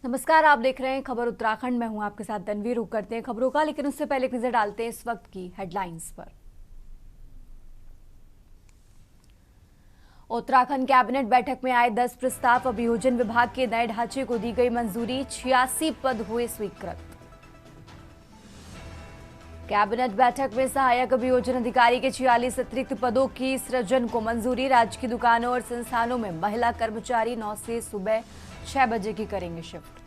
नमस्कार, आप देख रहे हैं खबर उत्तराखंड। मैं हूं आपके साथ तनवीर। रुक करते हैं खबरों का, लेकिन उससे पहले एक नजर डालते हैं इस वक्त की हेडलाइंस पर। उत्तराखंड कैबिनेट बैठक में आए 10 प्रस्ताव। अभियोजन विभाग के नए ढांचे को दी गई मंजूरी। 86 पद हुए स्वीकृत। कैबिनेट बैठक में सहायक अभियोजन अधिकारी के 46 अतिरिक्त पदों की सृजन को मंजूरी। राज्य की दुकानों और संस्थानों में महिला कर्मचारी 9 से सुबह 6 बजे की करेंगे शिफ्ट।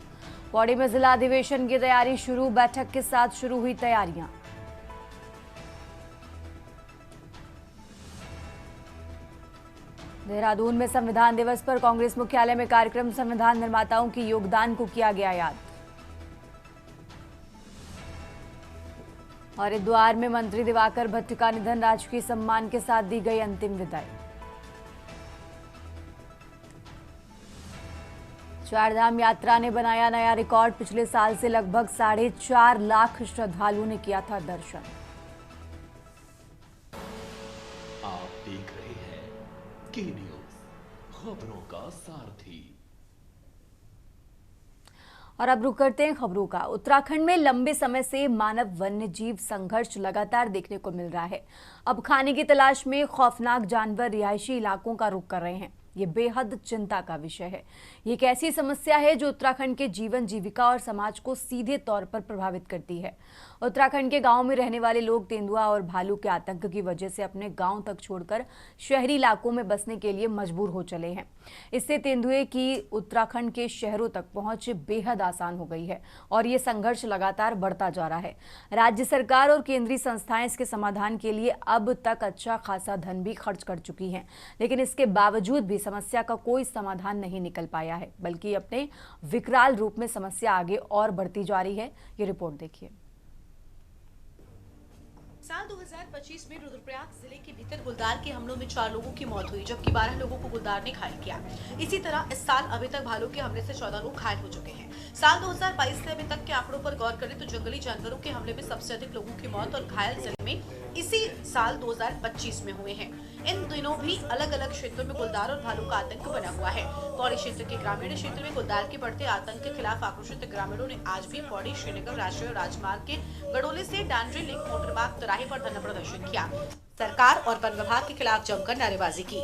पौड़ी में जिला अधिवेशन की तैयारी शुरू। बैठक के साथ शुरू हुई तैयारियां। देहरादून में संविधान दिवस पर कांग्रेस मुख्यालय में कार्यक्रम। संविधान निर्माताओं के योगदान को किया गया याद। हरिद्वार में मंत्री दिवाकर भट्ट का निधन। राजकीय सम्मान के साथ दी गई अंतिम विदाई। चारधाम यात्रा ने बनाया नया रिकॉर्ड। पिछले साल से लगभग 4.5 लाख श्रद्धालुओं ने किया था दर्शन। आप देख रहे हैं के न्यूज़, खबरों का सारथी। और अब रुक करते हैं खबरों का। उत्तराखंड में लंबे समय से मानव वन्य जीव संघर्ष लगातार देखने को मिल रहा है। अब खाने की तलाश में खौफनाक जानवर रिहायशी इलाकों का रुख कर रहे हैं। ये बेहद चिंता का विषय है। ये एक ऐसी समस्या है जो उत्तराखंड के जीवन जीविका और समाज को सीधे तौर पर प्रभावित करती है। उत्तराखंड के गांव में रहने वाले लोग तेंदुआ और भालू के आतंक की वजह से अपने गांव तक छोड़कर शहरी इलाकों में बसने के लिए मजबूर हो चले हैं। इससे तेंदुए की उत्तराखंड के शहरों तक पहुंच बेहद आसान हो गई है और ये संघर्ष लगातार बढ़ता जा रहा है। राज्य सरकार और केंद्रीय संस्थाएं इसके समाधान के लिए अब तक अच्छा खासा धन भी खर्च कर चुकी हैं, लेकिन इसके बावजूद भी समस्या का कोई समाधान नहीं निकल पाया है, बल्कि अपने विकराल रूप में समस्या आगे और बढ़ती जा रही है। ये रिपोर्ट देखिए। साल 2025 में रुद्रप्रयाग जिले के भीतर गुलदार के हमलों में 4 लोगों की मौत हुई, जबकि 12 लोगों को गुलदार ने घायल किया। इसी तरह इस साल अभी तक भालू के हमले से 14 लोग घायल हो चुके हैं। साल 2022 से अभी तक के आंकड़ों पर गौर करें तो जंगली जानवरों के हमले में सबसे अधिक लोगों की मौत और घायल जिले में इसी साल 2025 में हुए हैं। इन दिनों भी अलग अलग क्षेत्रों में गुलदार और भालू का आतंक बना हुआ है। पौड़ी क्षेत्र के ग्रामीण क्षेत्र में गुलदार के बढ़ते आतंक के खिलाफ आक्रोशित ग्रामीणों ने आज भी पौड़ी श्रीनगर राष्ट्रीय राजमार्ग के गडोले से डांडरी लिंक मोटरमार्ग चौराहे पर धरना प्रदर्शन किया। सरकार और वन विभाग के खिलाफ जमकर नारेबाजी की।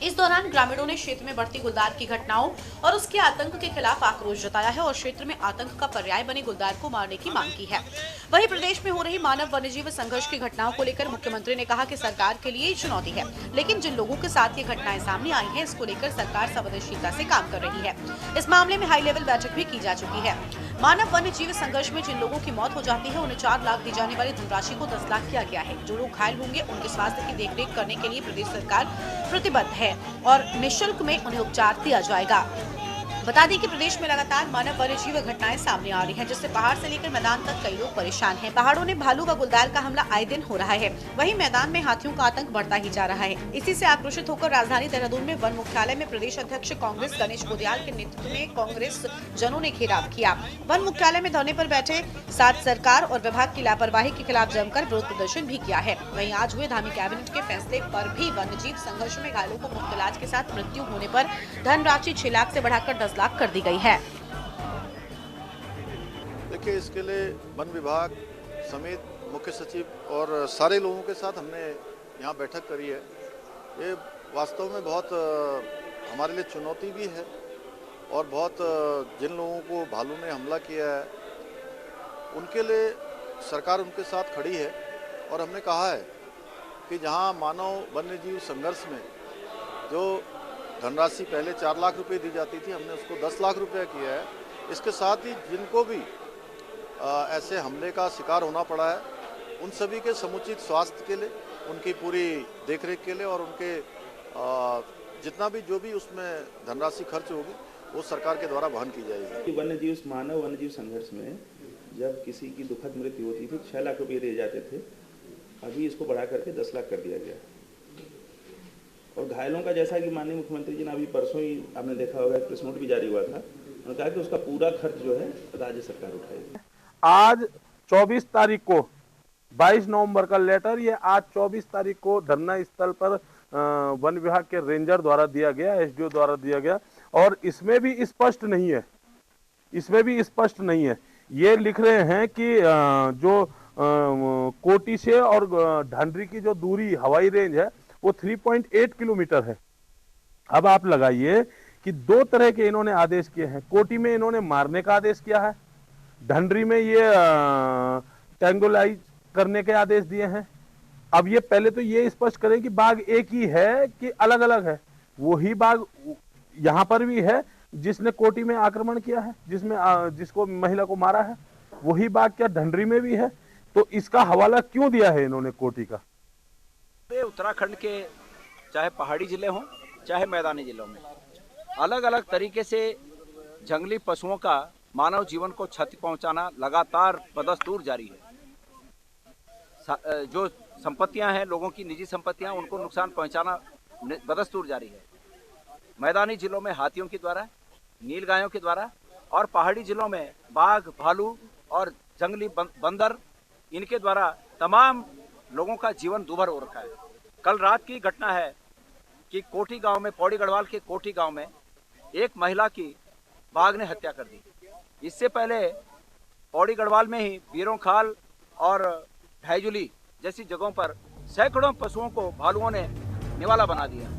इस दौरान ग्रामीणों ने क्षेत्र में बढ़ती गुलदार की घटनाओं और उसके आतंक के खिलाफ आक्रोश जताया है और क्षेत्र में आतंक का पर्याय बने गुलदार को मारने की मांग की है। वहीं प्रदेश में हो रही मानव वन्यजीव संघर्ष की घटनाओं को लेकर मुख्यमंत्री ने कहा कि सरकार के लिए चुनौती है, लेकिन जिन लोगों के साथ ये घटनाएं सामने आई हैं, इसको लेकर सरकार संवेदनशीलता से काम कर रही है। इस मामले में हाई लेवल बैठक भी की जा चुकी है। मानव वन्य जीव संघर्ष में जिन लोगों की मौत हो जाती है उन्हें 4 लाख दी जाने वाली धनराशि को 10 लाख किया गया है। जो लोग घायल होंगे उनके स्वास्थ्य की देखरेख करने के लिए प्रदेश सरकार प्रतिबद्ध है और निःशुल्क में उन्हें उपचार दिया जाएगा। बता दें कि प्रदेश में लगातार मानव वन्य जीव घटनाएं सामने आ रही हैं, जिससे पहाड़ से लेकर मैदान तक कई लोग परेशान हैं। पहाड़ों ने भालू व गुलदार का हमला आए दिन हो रहा है, वहीं मैदान में हाथियों का आतंक बढ़ता ही जा रहा है। इसी से आक्रोशित होकर राजधानी देहरादून में वन मुख्यालय में प्रदेश अध्यक्ष कांग्रेस गणेश गोदियाल के नेतृत्व में कांग्रेस जनों ने घेराव किया। वन मुख्यालय में धरने पर बैठे साथ सरकार और विभाग की लापरवाही के खिलाफ जमकर विरोध प्रदर्शन भी किया है। वहीं आज हुए धामी कैबिनेट के फैसले पर भी वन्य जीव संघर्ष में घायलों को मुफ्त इलाज के साथ मृत्यु होने पर धनराशि 6 लाख से बढ़ाकर 10 लाख कर दी गई है। देखिए, इसके लिए वन विभाग समेत मुख्य सचिव और सारे लोगों के साथ हमने यहाँ बैठक करी है। ये वास्तव में बहुत हमारे लिए चुनौती भी है और बहुत जिन लोगों को भालू ने हमला किया है उनके लिए सरकार उनके साथ खड़ी है। और हमने कहा है कि जहाँ मानव वन्यजीव संघर्ष में जो धनराशि पहले 4 लाख रुपए दी जाती थी, हमने उसको 10 लाख रुपए किया है। इसके साथ ही जिनको भी ऐसे हमले का शिकार होना पड़ा है उन सभी के समुचित स्वास्थ्य के लिए, उनकी पूरी देखरेख के लिए और उनके जितना भी जो भी उसमें धनराशि खर्च होगी वो सरकार के द्वारा वहन की जाएगी। वन्यजीव मानव वन्यजीव संघर्ष में जब किसी की दुखद मृत्यु होती थी 6 लाख रुपये दिए जाते थे, अभी इसको बढ़ा करके 10 लाख कर दिया गया। और घायलों का जैसा कि माननीय मुख्यमंत्री जी ने अभी परसों ही आपने देखा होगा प्रेस नोट भी जारी हुआ था, उन्होंने कहा कि उसका पूरा खर्च जो है राज्य सरकार उठाएगी। आज 24 तारीख को 22 नवंबर का लेटर ये आज 24 तारीख को धरना स्थल पर वन विभाग के रेंजर द्वारा दिया गया, एसडीओ द्वारा दिया गया और इसमें भी स्पष्ट नहीं है इसमें भी स्पष्ट नहीं है। ये लिख रहे हैं कि जो कोटी से और ढंडरी की जो दूरी हवाई रेंज है वो 3.8 किलोमीटर है। अब आप लगाइए कि दो तरह के इन्होंने आदेश किए हैं। कोटी में इन्होंने मारने का आदेश किया है, ढंडरी में ये टेंगोलाइज करने के आदेश दिए हैं। अब ये पहले तो ये स्पष्ट करें कि बाघ एक ही है कि अलग अलग है। वही बाघ यहां पर भी है जिसने कोटी में आक्रमण किया है, जिसको महिला को मारा है, वही बाघ क्या ढंडरी में भी है? तो इसका हवाला क्यों दिया है इन्होंने कोटी का? उत्तराखंड के चाहे पहाड़ी जिले हों चाहे मैदानी जिलों में अलग अलग तरीके से जंगली पशुओं का मानव जीवन को क्षति पहुंचाना लगातार बदस्तूर जारी है। जो संपत्तियां हैं, लोगों की निजी संपत्तियां, उनको नुकसान पहुंचाना बदस्तूर जारी है। मैदानी जिलों में हाथियों के द्वारा, नीलगायों के द्वारा और पहाड़ी जिलों में बाघ, भालू और जंगली बंदर, इनके द्वारा तमाम लोगों का जीवन दूभर हो रखा है। कल रात की घटना है कि कोठी गांव में, पौड़ी गढ़वाल के कोठी गांव में एक महिला की बाघ ने हत्या कर दी। इससे पहले पौड़ी गढ़वाल में ही बीरों खाल और ढाईजुली जैसी जगहों पर सैकड़ों पशुओं को भालुओं ने निवाला बना दिया।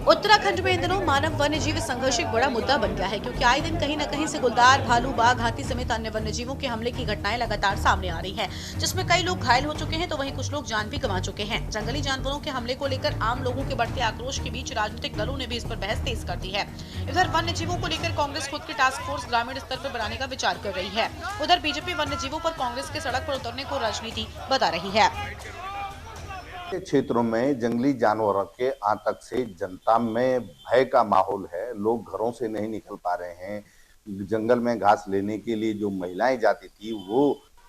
उत्तराखंड में इन दिनों मानव वन्य जीव संघर्ष एक बड़ा मुद्दा बन गया है, क्योंकि आए दिन कहीं न कहीं से गुलदार, भालू, बाघ, हाथी समेत अन्य वन्य जीवों के हमले की घटनाएं लगातार सामने आ रही हैं, जिसमें कई लोग घायल हो चुके हैं तो वहीं कुछ लोग जान भी गंवा चुके हैं। जंगली जानवरों के हमले को लेकर आम लोगों के बढ़ते आक्रोश के बीच राजनीतिक दलों ने भी इस पर बहस तेज कर दी है। इधर वन्य जीवों को लेकर कांग्रेस खुद की टास्क फोर्स ग्रामीण स्तर पर बनाने का विचार कर रही है। उधर बीजेपी वन्य जीवों पर कांग्रेस के सड़क पर उतरने को राजनीति बता रही है। के क्षेत्रों में जंगली जानवरों के आतंक से जनता में भय का माहौल है। लोग घरों से नहीं निकल पा रहे हैं। जंगल में घास लेने के लिए जो महिलाएं जाती थी वो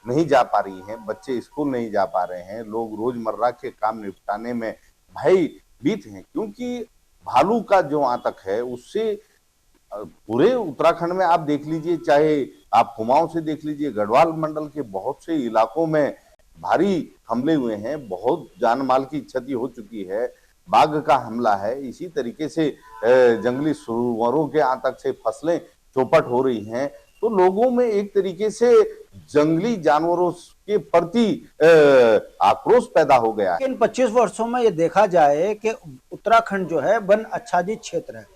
नहीं जा पा रही हैं। बच्चे स्कूल नहीं जा पा रहे हैं। लोग रोजमर्रा के काम निपटाने में भयभीत हैं, क्योंकि भालू का जो आतंक है उससे पूरे उत्तराखंड में आप देख लीजिए, चाहे आप कुमाऊं से देख लीजिए, गढ़वाल मंडल के बहुत से इलाकों में भारी हमले हुए हैं। बहुत जान माल की क्षति हो चुकी है। बाघ का हमला है। इसी तरीके से जंगली सुअरों के आतंक से फसलें चौपट हो रही हैं। तो लोगों में एक तरीके से जंगली जानवरों के प्रति आक्रोश पैदा हो गया है। इन 25 वर्षों में ये देखा जाए कि उत्तराखंड जो है वन आच्छादित क्षेत्र है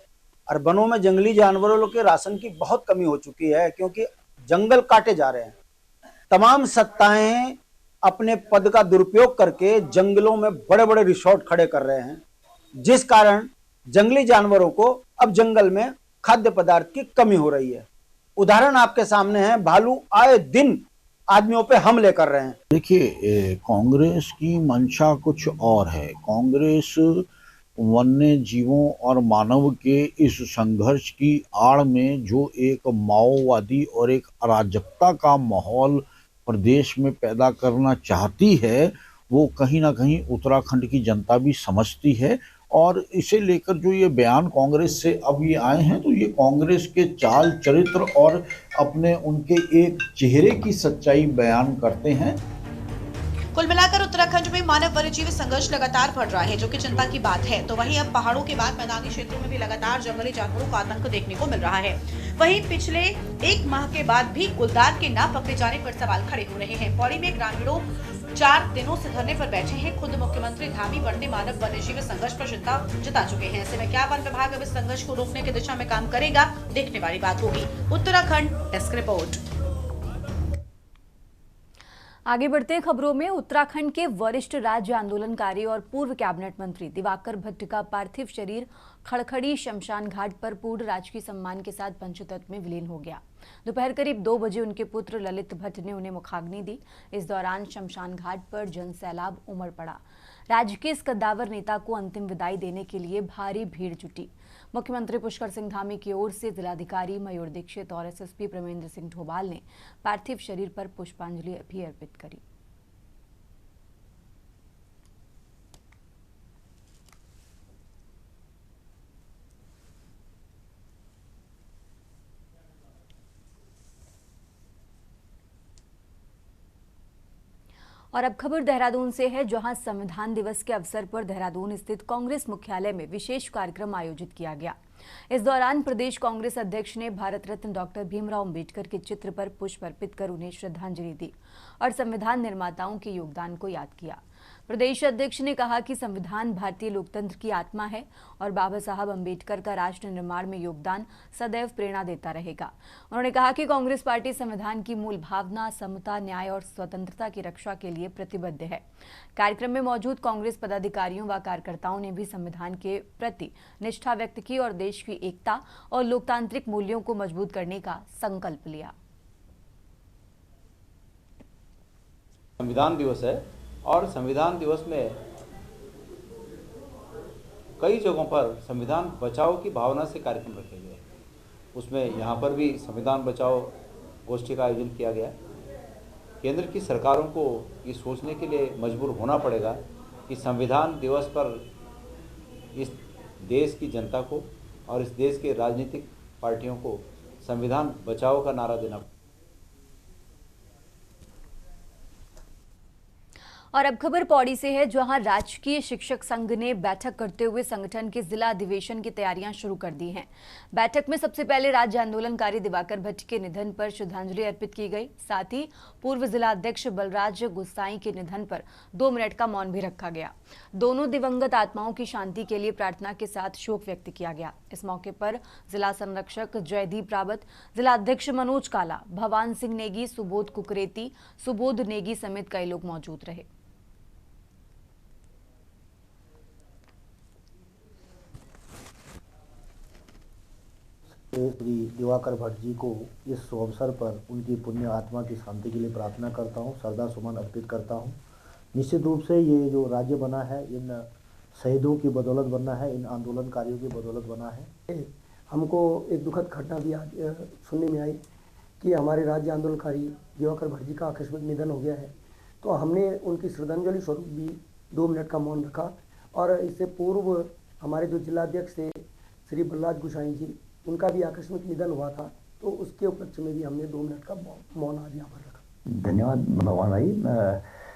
और वनों में जंगली जानवरों के राशन की बहुत कमी हो चुकी है, क्योंकि जंगल काटे जा रहे हैं। तमाम सत्ताएं अपने पद का दुरुपयोग करके जंगलों में बड़े बड़े रिसोर्ट खड़े कर रहे हैं, जिस कारण जंगली जानवरों को अब जंगल में खाद्य पदार्थ की कमी हो रही है। उदाहरण आपके सामने है, भालू आए दिन आदमियों पे हमले कर रहे हैं। देखिए, कांग्रेस की मंशा कुछ और है। कांग्रेस वन्य जीवों और मानव के इस संघर्ष की आड़ में जो एक माओवादी और एक अराजकता का माहौल प्रदेश में पैदा करना चाहती है, वो कहीं ना कहीं उत्तराखंड की जनता भी समझती है। और इसे लेकर जो ये बयान कांग्रेस से अब ये आए हैं, तो ये कांग्रेस के चाल चरित्र और अपने उनके एक चेहरे की सच्चाई बयान करते हैं। कुल मिलाकर उत्तराखंड में मानव वन्यजीव संघर्ष लगातार बढ़ रहा है, जो कि चिंता की बात है। तो वहीं अब पहाड़ों के बाद मैदानी क्षेत्रों में भी लगातार जंगली जानवरों का आतंक देखने को मिल रहा है। वहीं पिछले 1 माह के बाद भी गुलदार के न पकड़े जाने पर सवाल खड़े हो रहे हैं। पौड़ी में ग्रामीणों 4 दिनों से धरने पर बैठे हैं। खुद मुख्यमंत्री धामी बढ़ते मानव वन्यजीव संघर्ष पर चिंता जता चुके हैं। ऐसे में क्या वन विभाग अब इस संघर्ष को रोकने की दिशा में काम करेगा, देखने वाली बात होगी। Uttarakhand desk report. आगे बढ़ते हैं खबरों में। उत्तराखंड के वरिष्ठ राज्य आंदोलनकारी और पूर्व कैबिनेट मंत्री दिवाकर भट्ट का पार्थिव शरीर खड़खड़ी शमशान घाट पर पूर्ण राजकीय सम्मान के साथ पंचतत्व में विलीन हो गया। दोपहर करीब 2 बजे उनके पुत्र ललित भट्ट ने उन्हें मुखाग्नि दी। इस दौरान शमशान घाट पर जनसैलाब उमड़ पड़ा। राजकीय इस कद्दावर नेता को अंतिम विदाई देने के लिए भारी भीड़ जुटी। मुख्यमंत्री पुष्कर सिंह धामी की ओर से जिलाधिकारी मयूर दीक्षित और एसएसपी प्रमेंद्र सिंह ढोभाल ने पार्थिव शरीर पर पुष्पांजलि भी अर्पित करी। और अब खबर देहरादून से है, जहां संविधान दिवस के अवसर पर देहरादून स्थित कांग्रेस मुख्यालय में विशेष कार्यक्रम आयोजित किया गया। इस दौरान प्रदेश कांग्रेस अध्यक्ष ने भारत रत्न डॉक्टर भीमराव अंबेडकर के चित्र पर पुष्प अर्पित कर उन्हें श्रद्धांजलि दी और संविधान निर्माताओं के योगदान को याद किया। प्रदेश अध्यक्ष ने कहा कि संविधान भारतीय लोकतंत्र की आत्मा है और बाबा साहब अंबेडकर का राष्ट्र निर्माण में योगदान सदैव प्रेरणा देता रहेगा। उन्होंने कहा कि कांग्रेस पार्टी संविधान की मूल भावना, समता, न्याय और स्वतंत्रता की रक्षा के लिए प्रतिबद्ध है। कार्यक्रम में मौजूद कांग्रेस पदाधिकारियों व कार्यकर्ताओं ने भी संविधान के प्रति निष्ठा व्यक्त की और देश की एकता और लोकतांत्रिक मूल्यों को मजबूत करने का संकल्प लिया। संविधान दिवस है और संविधान दिवस में कई जगहों पर संविधान बचाओ की भावना से कार्यक्रम रखे गए। उसमें यहाँ पर भी संविधान बचाओ गोष्ठी का आयोजन किया गया। केंद्र की सरकारों को ये सोचने के लिए मजबूर होना पड़ेगा कि संविधान दिवस पर इस देश की जनता को और इस देश के राजनीतिक पार्टियों को संविधान बचाओ का नारा देना। और अब खबर पौड़ी से है, जहां राजकीय शिक्षक संघ ने बैठक करते हुए संगठन के जिला अधिवेशन की तैयारियां शुरू कर दी हैं। बैठक में सबसे पहले राज्य आंदोलनकारी दिवाकर भट्ट के निधन पर श्रद्धांजलि अर्पित की गई। साथ ही पूर्व जिला अध्यक्ष बलराज गुस्साई के निधन पर 2 मिनट का मौन भी रखा गया। दोनों दिवंगत आत्माओं की शांति के लिए प्रार्थना के साथ शोक व्यक्त किया गया। इस मौके पर जिला संरक्षक जयदीप रावत, जिला अध्यक्ष मनोज काला, भवान सिंह नेगी, सुबोध कुकरेती, सुबोध नेगी समेत कई लोग मौजूद रहे। श्री दिवाकर भट्ट जी को इस शुभ अवसर पर उनकी पुण्य आत्मा की शांति के लिए प्रार्थना करता हूं, श्रद्धा सुमन अर्पित करता हूं। निश्चित रूप से ये जो राज्य बना है इन शहीदों की बदौलत बना है, इन आंदोलनकारियों की बदौलत बना है। हमको एक दुखद घटना भी आज सुनने में आई कि हमारे राज्य आंदोलनकारी दिवाकर भट्ट जी का आकस्मिक निधन हो गया है। तो हमने उनकी श्रद्धांजलि स्वरूप भी 2 मिनट का मौन रखा और इससे पूर्व हमारे जो जिलाध्यक्ष थे श्री बलराज गुसाई जी, उनका भी आकस्मिक निधन हुआ था, तो उसके उपलक्ष्य में भी हमने 2 मिनट का मौन आज यहाँ पर रखा। धन्यवाद भगवान भाई।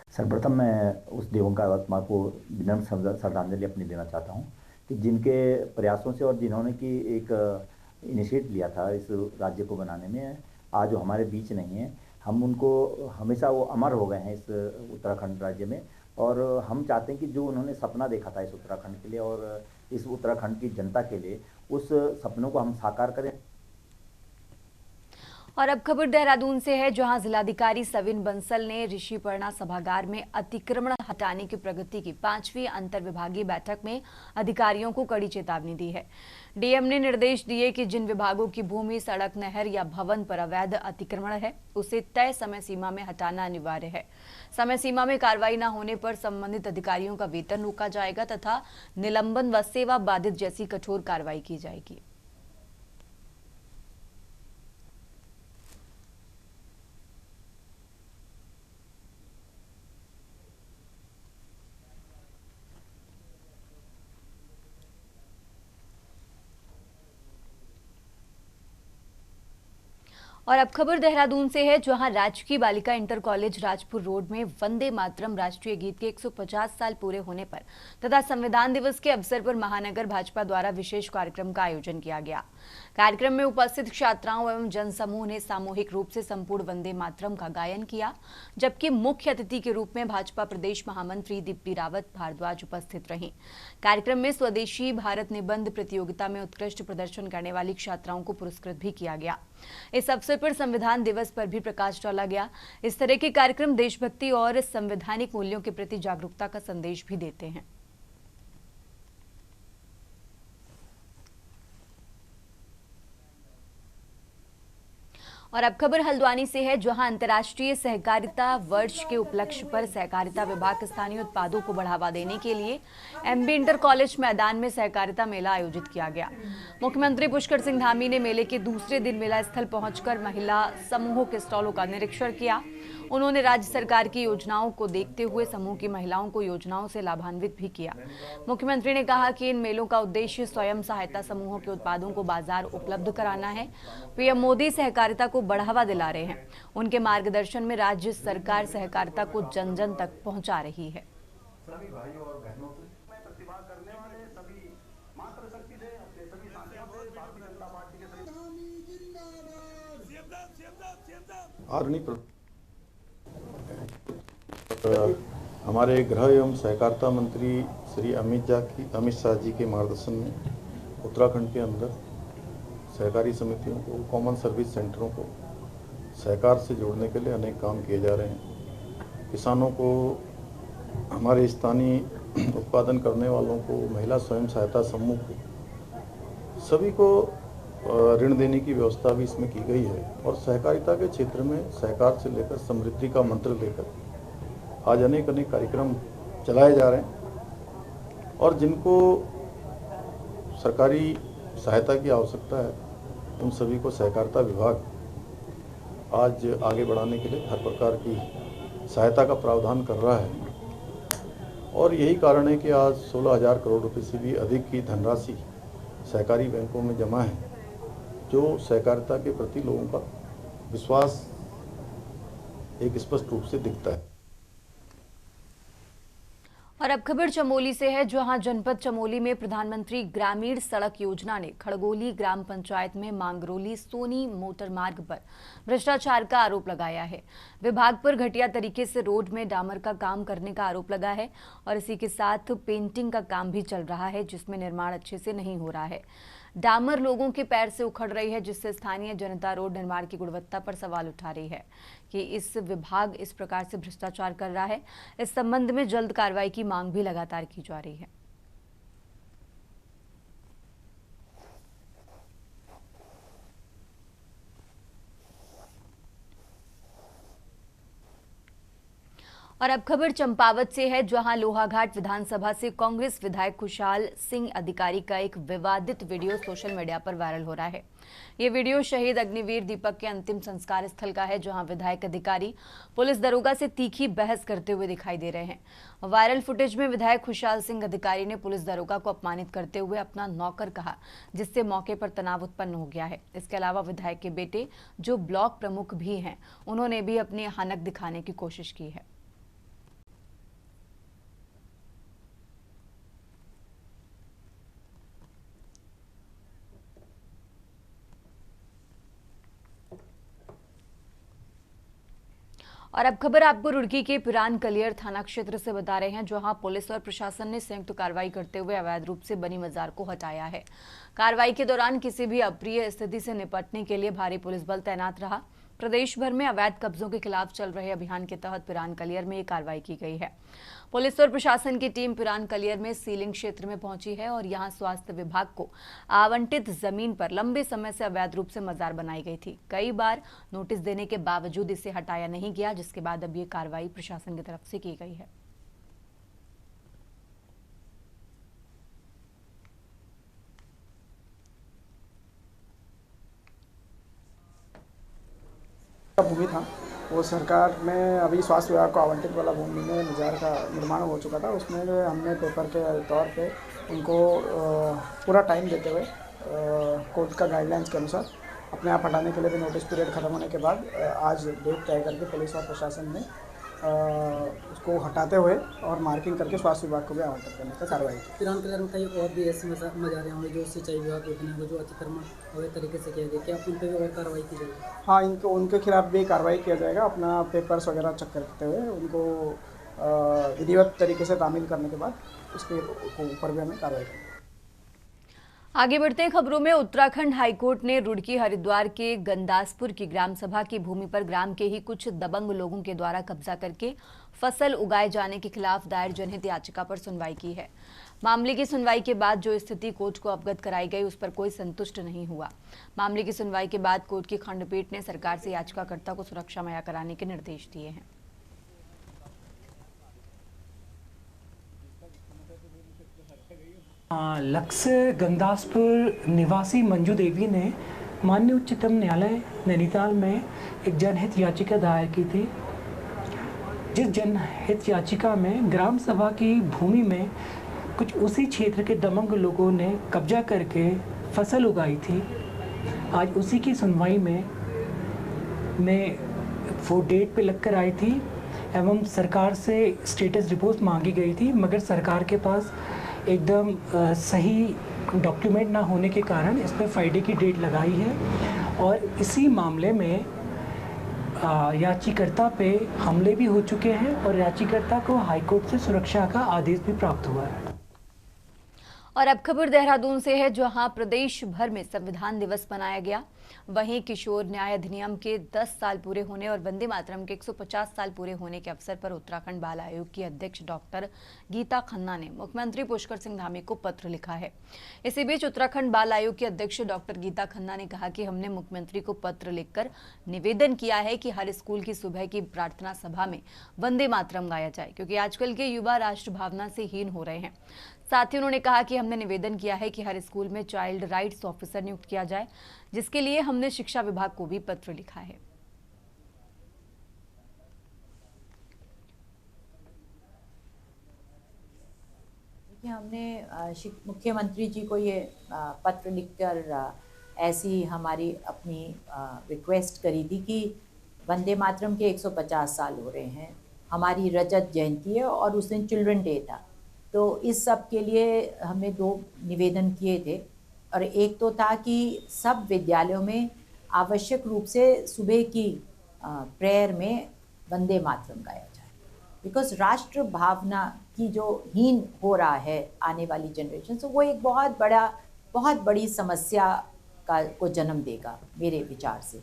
सर्वप्रथम मैं उस दिवंगत आत्मा को विनम्र श्रद्धांजलि अपनी देना चाहता हूँ कि जिनके प्रयासों से और जिन्होंने कि एक इनिशिएट लिया था इस राज्य को बनाने में, आज वो हमारे बीच नहीं है। हम उनको हमेशा वो अमर हो गए हैं इस उत्तराखंड राज्य में और हम चाहते हैं कि जो उन्होंने सपना देखा था इस उत्तराखंड के लिए और इस उत्तराखंड की जनता के लिए, उस सपनों को हम साकार करें। और अब खबर देहरादून से है, जहां जिलाधिकारी सविन बंसल ने ऋषिपर्णा सभागार में अतिक्रमण हटाने की प्रगति की 5वीं अंतर्विभागीय बैठक में अधिकारियों को कड़ी चेतावनी दी है। डीएम ने निर्देश दिए कि जिन विभागों की भूमि, सड़क, नहर या भवन पर अवैध अतिक्रमण है, उसे तय समय सीमा में हटाना अनिवार्य है। समय सीमा में कार्रवाई न होने पर संबंधित अधिकारियों का वेतन रोका जाएगा तथा निलंबन व सेवा बाधित जैसी कठोर कार्रवाई की जाएगी। और अब खबर देहरादून से है, जहां राजकीय बालिका इंटर कॉलेज राजपुर रोड में वंदे मातरम राष्ट्रीय गीत के 150 साल पूरे होने पर तथा संविधान दिवस के अवसर पर महानगर भाजपा द्वारा विशेष कार्यक्रम का आयोजन किया गया। कार्यक्रम में उपस्थित छात्राओं एवं जनसमूह ने सामूहिक रूप से संपूर्ण वंदे मातरम का गायन किया, जबकि मुख्य अतिथि के रूप में भाजपा प्रदेश महामंत्री दीप्ति रावत भारद्वाज उपस्थित रहीं। कार्यक्रम में स्वदेशी भारत निबंध प्रतियोगिता में उत्कृष्ट प्रदर्शन करने वाली छात्राओं को पुरस्कृत भी किया गया। इस अवसर पर संविधान दिवस पर भी प्रकाश डाला गया। इस तरह के कार्यक्रम देशभक्ति और संवैधानिक मूल्यों के प्रति जागरूकता का संदेश भी देते हैं। और अब खबर हल्द्वानी से है, जहां अंतर्राष्ट्रीय सहकारिता वर्ष के उपलक्ष्य पर सहकारिता विभाग स्थानीय उत्पादों को बढ़ावा देने के लिए एमबी इंटर कॉलेज मैदान में सहकारिता मेला आयोजित किया गया। मुख्यमंत्री पुष्कर सिंह धामी ने मेले के दूसरे दिन मेला स्थल पहुंचकर महिला समूहों के स्टॉलों का निरीक्षण किया। उन्होंने राज्य सरकार की योजनाओं को देखते हुए समूह की महिलाओं को योजनाओं से लाभान्वित भी किया। मुख्यमंत्री ने कहा कि इन मेलों का उद्देश्य स्वयं सहायता समूहों के उत्पादों को बाजार उपलब्ध कराना है। पीएम मोदी सहकारिता को बढ़ावा दिला रहे हैं। उनके मार्गदर्शन में राज्य सरकार सहकारिता को जन जन तक पहुंचा रही है। सभी भाइयों और बहनों से मैं प्रतिभा करने वाले सभी मातृशक्ति से अपने सभी साथियों से भारतीय जनता पार्टी के सभी आदरणीय हमारे गृह एवं सहकारिता मंत्री श्री अमित शाह जी के मार्गदर्शन में उत्तराखंड के अंदर सहकारी समितियों को, कॉमन सर्विस सेंटरों को सहकार से जोड़ने के लिए अनेक काम किए जा रहे हैं। किसानों को, हमारे स्थानीय उत्पादन करने वालों को, महिला स्वयं सहायता समूह को, सभी को ऋण देने की व्यवस्था भी इसमें की गई है। और सहकारिता के क्षेत्र में सहकार से लेकर समृद्धि का मंत्र लेकर आज अनेक कार्यक्रम चलाए जा रहे हैं और जिनको सरकारी सहायता की आवश्यकता है उन सभी को सहकारिता विभाग आज आगे बढ़ाने के लिए हर प्रकार की सहायता का प्रावधान कर रहा है। और यही कारण है कि आज 16,000 करोड़ रुपए से भी अधिक की धनराशि सहकारी बैंकों में जमा है, जो सहकारिता के प्रति लोगों का विश्वास एक स्पष्ट रूप से दिखता है। और अब खबर चमोली से है, जहां जनपद चमोली में प्रधानमंत्री ग्रामीण सड़क योजना ने खड़गोली ग्राम पंचायत में मांगरोली सोनी मोटर मार्ग पर भ्रष्टाचार का आरोप लगाया है। विभाग पर घटिया तरीके से रोड में डामर का काम करने का आरोप लगा है और इसी के साथ पेंटिंग का काम भी चल रहा है, जिसमें निर्माण अच्छे से नहीं हो रहा है। डामर लोगों के पैर से उखड़ रही है, जिससे स्थानीय जनता रोड निर्माण की गुणवत्ता पर सवाल उठा रही है कि इस विभाग इस प्रकार से भ्रष्टाचार कर रहा है। इस संबंध में जल्द कार्रवाई की मांग भी लगातार की जा रही है। और अब खबर चंपावत से है, जहां लोहाघाट विधानसभा से कांग्रेस विधायक खुशहाल सिंह अधिकारी का एक विवादित वीडियो सोशल मीडिया पर वायरल हो रहा है। ये वीडियो शहीद अग्निवीर दीपक के अंतिम संस्कार स्थल का है, जहां विधायक अधिकारी पुलिस दरोगा से तीखी बहस करते हुए दिखाई दे रहे हैं। वायरल फुटेज में विधायक खुशहाल सिंह अधिकारी ने पुलिस दरोगा को अपमानित करते हुए अपना नौकर कहा, जिससे मौके पर तनाव उत्पन्न हो गया है। इसके अलावा विधायक के बेटे, जो ब्लॉक प्रमुख भी हैं, उन्होंने भी अपनी हनक दिखाने की कोशिश की है। और अब खबर आपको रुड़की के पिरान कलियर थाना क्षेत्र से बता रहे हैं, जहां पुलिस और प्रशासन ने संयुक्त कार्रवाई करते हुए अवैध रूप से बनी मजार को हटाया है। कार्रवाई के दौरान किसी भी अप्रिय स्थिति से निपटने के लिए भारी पुलिस बल तैनात रहा। प्रदेश भर में अवैध कब्जों के खिलाफ चल रहे अभियान के तहत पिरान कलियर में ये कार्रवाई की गई है। पुलिस और प्रशासन की टीम पिरान कलियर में सीलिंग क्षेत्र में पहुंची है और यहां स्वास्थ्य विभाग को आवंटित जमीन पर लंबे समय से अवैध रूप से मजार बनाई गई थी। कई बार नोटिस देने के बावजूद इसे हटाया नहीं गया, जिसके बाद अब ये कार्रवाई प्रशासन की तरफ से की गई है। भूमि था वो सरकार में अभी स्वास्थ्य विभाग को आवंटित वाला भूमि में मजार का निर्माण हो चुका था। उसमें हमने पेपर के तौर पे उनको पूरा टाइम देते हुए कोर्ट का गाइडलाइंस के अनुसार अपने आप हटाने के लिए भी नोटिस पीरियड खत्म होने के बाद आज डेट तय करके पुलिस और प्रशासन ने उसको हटाते हुए और मार्किंग करके स्वास्थ्य विभाग को भी आवंटित करने का कार्रवाई की। पिरान कलियर में कई और भी ऐसे मजारे होंगे जो सिंचाई विभाग को जो अतिक्रमण अवैध तरीके से किया गया, क्या उन पर भी और कार्रवाई की जाएगी? हाँ, उनके खिलाफ भी कार्रवाई किया जाएगा। अपना पेपर्स वगैरह चेक करते हुए उनको विधिवत तरीके से तामील करने के बाद उसके ऊपर भी हमें कार्रवाई की। आगे बढ़ते हैं खबरों में। उत्तराखंड हाईकोर्ट ने रुड़की हरिद्वार के गंदासपुर की ग्राम सभा की भूमि पर ग्राम के ही कुछ दबंग लोगों के द्वारा कब्जा करके फसल उगाए जाने के खिलाफ दायर जनहित याचिका पर सुनवाई की है। मामले की सुनवाई के बाद जो स्थिति कोर्ट को अवगत कराई गई, उस पर कोई संतुष्ट नहीं हुआ। मामले की सुनवाई के बाद कोर्ट की खंडपीठ ने सरकार से याचिकाकर्ता को सुरक्षा मुहैया कराने के निर्देश दिए हैं। लक्ष्य गंदासपुर निवासी मंजू देवी ने माननीय उच्चतम न्यायालय नैनीताल में एक जनहित याचिका दायर की थी, जिस जनहित याचिका में ग्राम सभा की भूमि में कुछ उसी क्षेत्र के दबंग लोगों ने कब्जा करके फसल उगाई थी। आज उसी की सुनवाई में में वो डेट पे लगकर आई थी एवं सरकार से स्टेटस रिपोर्ट मांगी गई थी, मगर सरकार के पास एकदम सही डॉक्यूमेंट ना होने के कारण इस पर फ्राइडे की डेट लगाई है। और इसी मामले में याचिकाकर्ता पे हमले भी हो चुके हैं और याचिकाकर्ता को हाईकोर्ट से सुरक्षा का आदेश भी प्राप्त हुआ है। और अब खबर देहरादून से है, जहां प्रदेश भर में संविधान दिवस मनाया गया। वहीं किशोर न्याय अधिनियम के 10 साल पूरे होने और वंदे मातरम के 150 साल पूरे होने के अवसर पर उत्तराखंड बाल आयोग की अध्यक्ष डॉक्टर गीता खन्ना ने मुख्यमंत्री पुष्कर सिंह धामी को पत्र लिखा है। इसी बीच उत्तराखंड बाल आयोग की अध्यक्ष डॉक्टर गीता खन्ना ने कहा कि हमने मुख्यमंत्री को पत्र लिखकर निवेदन किया है कि हर स्कूल की सुबह की प्रार्थना सभा में वंदे मातरम गाया जाए, क्योंकि आजकल के युवा राष्ट्र भावना से हीन हो रहे हैं। साथ ही उन्होंने कहा कि हमने निवेदन किया है कि हर स्कूल में चाइल्ड राइट्स ऑफिसर नियुक्त किया जाए, जिसके लिए हमने शिक्षा विभाग को भी पत्र लिखा है। हमने मुख्यमंत्री जी को ये पत्र लिखकर ऐसी हमारी अपनी रिक्वेस्ट करी थी कि वंदे मातरम के 150 साल हो रहे हैं, हमारी रजत जयंती है और उस दिन चिल्ड्रन डे था। तो इस सब के लिए हमने 2 निवेदन किए थे, और एक तो था कि सब विद्यालयों में आवश्यक रूप से सुबह की प्रेयर में वंदे मातरम गाया जाए, बिकॉज राष्ट्र भावना की जो हीन हो रहा है आने वाली जनरेशन, तो वो एक बहुत बड़ी समस्या को जन्म देगा मेरे विचार से।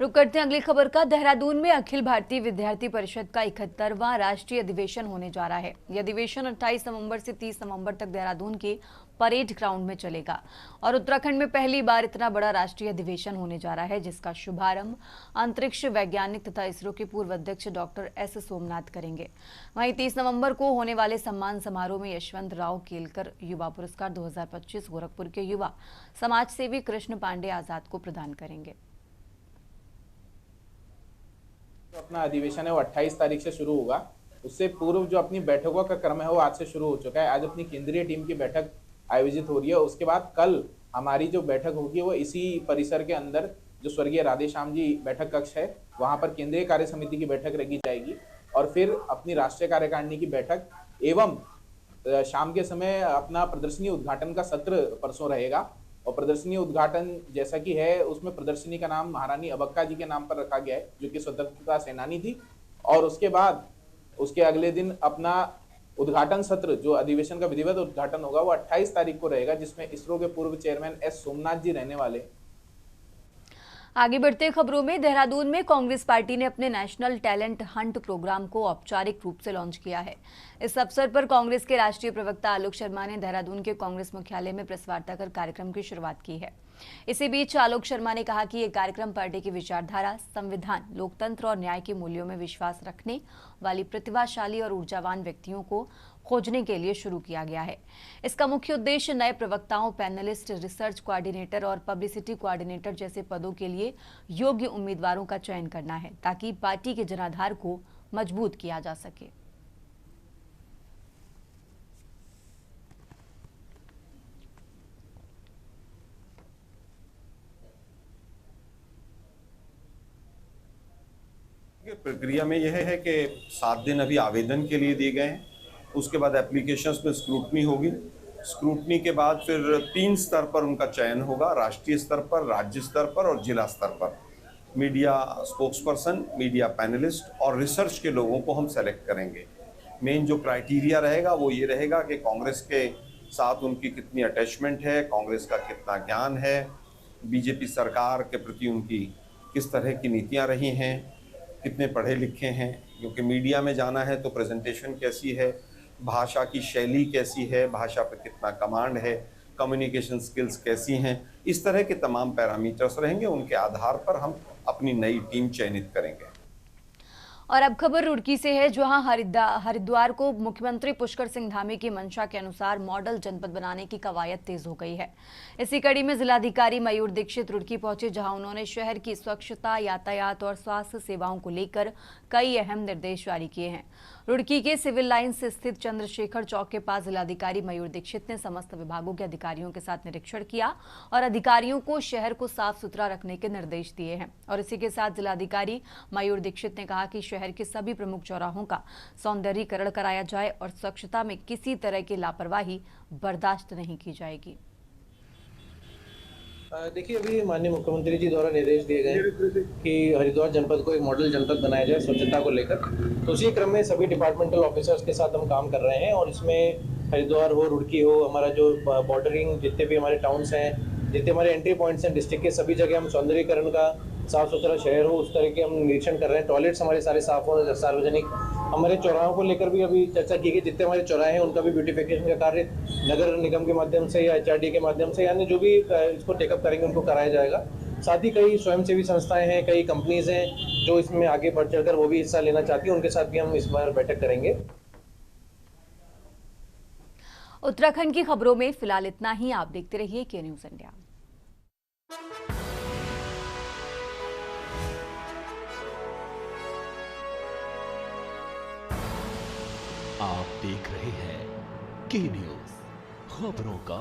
रुक करते हैं अगली खबर का। देहरादून में अखिल भारतीय विद्यार्थी परिषद का 71वां राष्ट्रीय अधिवेशन होने जा रहा है। यह अधिवेशन 28 नवंबर से 30 नवंबर तक देहरादून के परेड ग्राउंड में चलेगा और उत्तराखंड में पहली बार इतना बड़ा राष्ट्रीय अधिवेशन होने जा रहा है, जिसका शुभारंभ अंतरिक्ष वैज्ञानिक तथा इसरो के पूर्व अध्यक्ष डॉक्टर एस सोमनाथ करेंगे। वहीं 30 नवंबर को होने वाले सम्मान समारोह में यशवंत राव केलकर युवा पुरस्कार 2025 गोरखपुर के युवा समाज सेवी कृष्ण पांडे आजाद को प्रदान करेंगे। जो अपना अधिवेशन है वो 28 तारीख से शुरू होगा। उससे पूर्व जो अपनी बैठकों का क्रम है वो आज से शुरू हो चुका है। आज अपनी केंद्रीय टीम की बैठक आयोजित हो रही है। उसके बाद कल हमारी जो बैठक होगी वो इसी परिसर के अंदर जो स्वर्गीय राधेश्याम जी बैठक कक्ष है वहाँ पर केंद्रीय कार्य समिति की बैठक रखी जाएगी, और फिर अपनी राष्ट्रीय कार्यकारिणी की बैठक एवं शाम के समय अपना प्रदर्शनी उद्घाटन का सत्र परसों रहेगा। और प्रदर्शनी उद्घाटन जैसा कि है उसमें प्रदर्शनी का नाम महारानी अबक्का जी के नाम पर रखा गया है, जो कि स्वतंत्रता सेनानी थी। और उसके बाद उसके अगले दिन अपना उद्घाटन सत्र जो अधिवेशन का विधिवत उद्घाटन होगा वो 28 तारीख को रहेगा, जिसमें इसरो के पूर्व चेयरमैन एस सोमनाथ जी रहने वाले। आगे बढ़ते खबरों में, देहरादून में कांग्रेस पार्टी ने अपने नेशनल टैलेंट हंट प्रोग्राम को औपचारिक रूप से लॉन्च किया है। इस अवसर पर कांग्रेस के राष्ट्रीय प्रवक्ता आलोक शर्मा ने देहरादून के कांग्रेस मुख्यालय में प्रेस वार्ता कर कार्यक्रम की शुरुआत की है। इसी बीच आलोक शर्मा ने कहा कि ये कार्यक्रम पार्टी की विचारधारा, संविधान, लोकतंत्र और न्याय के मूल्यों में विश्वास रखने वाली प्रतिभाशाली और ऊर्जावान व्यक्तियों को खोजने के लिए शुरू किया गया है। इसका मुख्य उद्देश्य नए प्रवक्ताओं, पैनलिस्ट, रिसर्च कोऑर्डिनेटर और पब्लिसिटी कोऑर्डिनेटर जैसे पदों के लिए योग्य उम्मीदवारों का चयन करना है, ताकि पार्टी के जनाधार को मजबूत किया जा सके। प्रक्रिया में यह है कि 7 दिन अभी आवेदन के लिए दिए गए हैं। उसके बाद एप्लीकेशंस में स्क्रूटनी होगी। स्क्रूटनी के बाद फिर 3 स्तर पर उनका चयन होगा, राष्ट्रीय स्तर पर, राज्य स्तर पर और जिला स्तर पर। मीडिया स्पोक्सपर्सन, मीडिया पैनलिस्ट और रिसर्च के लोगों को हम सेलेक्ट करेंगे। मेन जो क्राइटेरिया रहेगा वो ये रहेगा कि कांग्रेस के साथ उनकी कितनी अटैचमेंट है, कांग्रेस का कितना ज्ञान है, बीजेपी सरकार के प्रति उनकी किस तरह की नीतियाँ रही हैं, कितने पढ़े लिखे हैं, क्योंकि मीडिया में जाना है तो प्रेजेंटेशन कैसी है, भाषा की शैली कैसी है, भाषा पर कितना कमांड है, कम्युनिकेशन स्किल्स कैसी हैं, इस तरह के तमाम पैरामीटर्स रहेंगे। उनके आधार पर हम अपनी नई टीम चयनित करेंगे। और अब खबर रुड़की से है, जहां हरिद्वार को मुख्यमंत्री पुष्कर सिंह धामी की मंशा के अनुसार मॉडल जनपद बनाने की कवायद तेज हो गई है। इसी कड़ी में जिलाधिकारी मयूर दीक्षित रुड़की पहुंचे, जहां उन्होंने शहर की स्वच्छता, यातायात और स्वास्थ्य सेवाओं को लेकर कई अहम निर्देश जारी किए हैं। रुड़की के सिविल लाइंस स्थित चंद्रशेखर चौक के पास जिलाधिकारी मयूर दीक्षित ने समस्त विभागों के अधिकारियों के साथ निरीक्षण किया और अधिकारियों को शहर को साफ सुथरा रखने के निर्देश दिए हैं। और इसी के साथ जिलाधिकारी मयूर दीक्षित ने कहा कि शहर के सभी प्रमुख चौराहों का सौंदर्यीकरण कराया जाए और स्वच्छता में किसी तरह की लापरवाही बर्दाश्त नहीं की जाएगी। देखिए, अभी माननीय मुख्यमंत्री जी द्वारा निर्देश दिए गए कि हरिद्वार जनपद को एक मॉडल जनपद बनाया जाए स्वच्छता को लेकर। तो उसी क्रम में सभी डिपार्टमेंटल ऑफिसर्स के साथ हम काम कर रहे हैं और इसमें हरिद्वार हो, रुड़की हो, हमारा जो बॉर्डरिंग जितने भी हमारे टाउन्स हैं, जितने हमारे एंट्री पॉइंट्स हैं डिस्ट्रिक्ट के, सभी जगह हम सौंदर्यीकरण का, साफ सुथरा शहर हो उस तरह के हम निरीक्षण कर रहे हैं। टॉयलेट्स हमारे सारे साफ हो, सार्वजनिक हमारे चौराहों को लेकर भी अभी चर्चा की गई। जितने हमारे चौराहे हैं उनका भी ब्यूटिफिकेशन का कार्य नगर निगम के माध्यम से या HRD के माध्यम से, यानी जो भी इसको टेकअप करेंगे उनको कराया जाएगा। साथ ही कई स्वयंसेवी संस्थाएं हैं, कई कंपनीज हैं जो इसमें आगे बढ़ चढ़कर वो भी हिस्सा लेना चाहती हैं, उनके साथ भी हम इस बार बैठक करेंगे। उत्तराखंड की खबरों में फिलहाल इतना ही। आप देखते रहिए के न्यूज़ इंडिया। आप देख रहे हैं के न्यूज़, खबरों का